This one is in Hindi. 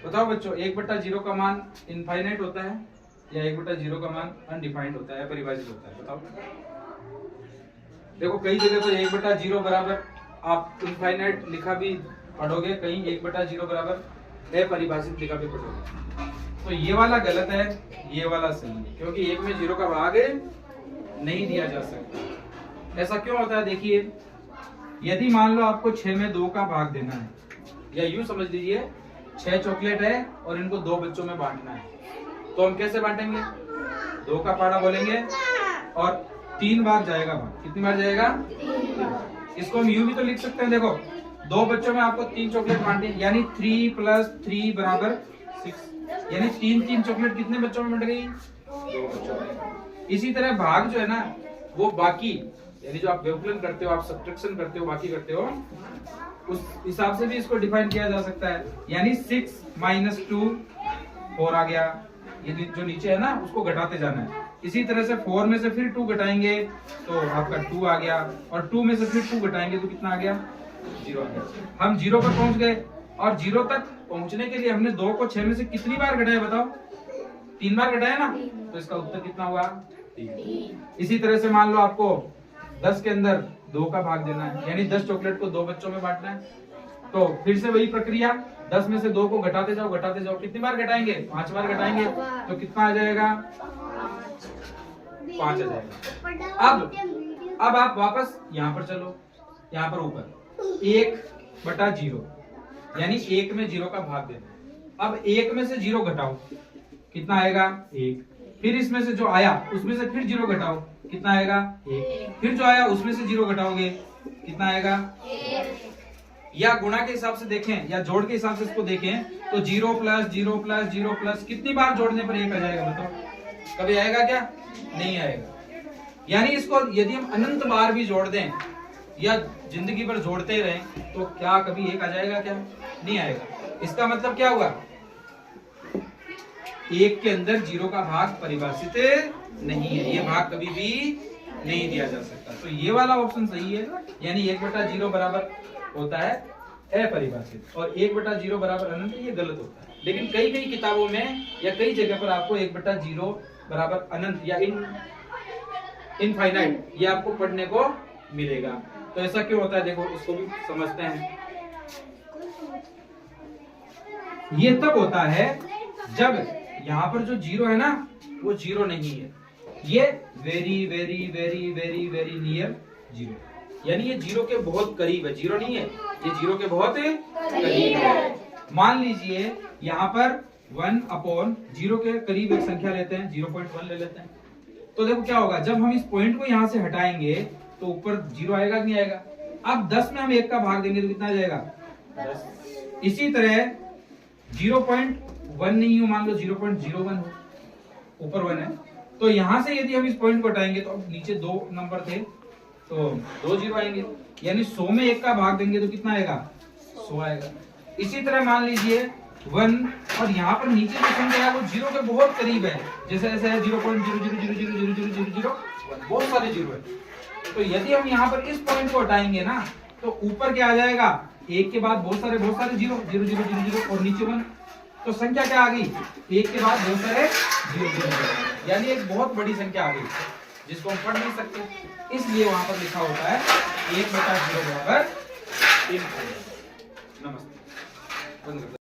बताओ बच्चों, 1/0 का मान इनफाइनाइट होता है या 1/0 का मान अनडिफाइंड होता है, परिभाषित होता है? बताओ। देखो कई जगह पर 1/0 बराबर आप इनफाइनाइट लिखा भी पढ़ोगे, कहीं 1/0 बराबर अपरिभाषित लिखा भी पढ़ोगे। तो ये वाला गलत है, ये वाला सही है, क्योंकि 1 में 0 का भाग नहीं दिया जा सकता। ऐसा क्यों होता है? देखिए, यदि मान लो आपको 6 में 2 का भाग देना है, या यूं समझ लीजिए 6 चॉकलेट है और इनको 2 बच्चों में बांटना है, तो हम कैसे बांटेंगे? 2 का पाड़ा बोलेंगे और 3 बार जाएगा भाग। कितनी बार जाएगा? 3 बार। इसको हम यूं भी तो लिख सकते हैं, देखो 2 बच्चों में आपको 3 चॉकलेट बांटे, यानी 3 + 3 = 6, यानी 3 चॉकलेट कितने बच्चों में बंट गई? 2 बच्चों में। इसी तरह भाग जो है ना, वो बाकी, यानी जो आप व्यवकलन करते हो, आप सब्ट्रैक्शन करते हो, बाकी करते हो, उस हिसाब से भी इसको डिफाइन किया जा सकता है। यानी 6 - 2 4 आ गया, ये जो नीचे है ना उसको घटाते जाना है। इसी तरह से 4 में से फिर 2 घटाएंगे तो आपका 2 आ गया, और 2 में से फिर 2 घटाएंगे तो कितना आ गया? 0 आ गया। हम 0 पर पहुंच गए, और 0 तक पहुंचने के लिए हमने 2 को 6 में से कितनी बार घटाया बताओ? 3 बार घटाया ना, तो इसका उत्तर कितना हुआ? 3। इसी तरह से मान लो आपको 10 के अंदर 2 का भाग देना है, यानी 10 चॉकलेट को 2 बच्चों में बांटना है, तो फिर से वही प्रक्रिया, 10 में से 2 को घटाते जाओ घटाते जाओ। कितनी बार घटाएंगे? 5 बार घटाएंगे, तो कितना आ जाएगा? 5 आ जाएगा। अब आप वापस यहाँ पर चलो, यहाँ पर ऊपर 1/0, यानी 1 में 0 का भाग देना। अब 1 में से 0 घटाओ, कितना आएगा? 1। फिर इसमें से जो आया उसमें से फिर 0 घटाओ, कितना आएगा? 1। फिर जो आया उसमें से 0 घटाओगे, कितना आएगा? 1। या गुणा के हिसाब से देखें या जोड़ के हिसाब से इसको देखें तो 0 + 0 + 0 + कितनी बार जोड़ने पर 1 आ जाएगा बताओ? कभी आएगा क्या? नहीं आएगा। यानी इसको यदि हम अनंत बार भी जोड़ दें या जिंदगी भर जोड़ते रहें तो क्या कभी 1 आ जाएगा क्या? नहीं आएगा। इसका मतलब क्या हुआ? 1 के अंदर 0 का भाग परिभाषित नहीं है, ये भाग कभी भी नहीं दिया जा सकता। तो ये वाला ऑप्शन सही है, यानी 1/0 बराबर होता है अपरिभाषित, और 1/0 बराबर अनंत, ये गलत होता है। लेकिन कई किताबों में या कई जगह पर आपको 1/0 बराबर अनंत या इनफाइनाइट ये आपको पढ़ने को मिलेगा। तो ऐसा क्यों होता है, देखो इसको भी समझते हैं। ये तब होता है जब यहाँ पर जो 0 है ना वो 0 नहीं है, ये very very very very very near 0, यानी ये 0 के बहुत करीब है। 0 नहीं है, ये 0 के बहुत करीब है। मान लीजिए यहाँ पर 1/0 के करीब एक संख्या लेते हैं, 0.1 ले लेते हैं, तो देखो क्या होगा, जब हम इस पॉइंट को यहाँ से हटाएंगे तो ऊपर 0 आएगा कि नहीं आएगा? अब 10 में हम 1 का भाग देंगे तो कितना आ जाएगा? 10। इसी तरह 0.1 नहीं हो, मान लो 0.01 हो, ऊपर 1 है, तो यहाँ से यदि हम इस पॉइंट को हटाएंगे तो अब नीचे 2 नंबर थे तो 2 0 आएंगे, यानी 100 में 1 का भाग देंगे तो कितना आएगा? 100 आएगा। इसी तरह मान लीजिए 1, और यहाँ पर नीचे जो संख्या है वो 0 के बहुत करीब है, जैसे ऐसे है 0.000000001, बहुत सारे 0 है। तो यदि हम यहाँ पर इस पॉइंट को हटाएंगे ना तो ऊपर क्या आ जाएगा? 1 के बाद बहुत सारे 0 0 0 0 0 और नीचे 1, तो संख्या क्या आ गई? 1 के बाद बहुत सारे 0 0, यानी एक बहुत बड़ी संख्या आ गई जिसको हम पढ़ नहीं सकते, इसलिए वहां पर लिखा होता है 1/0 बराबर 3। नमस्ते।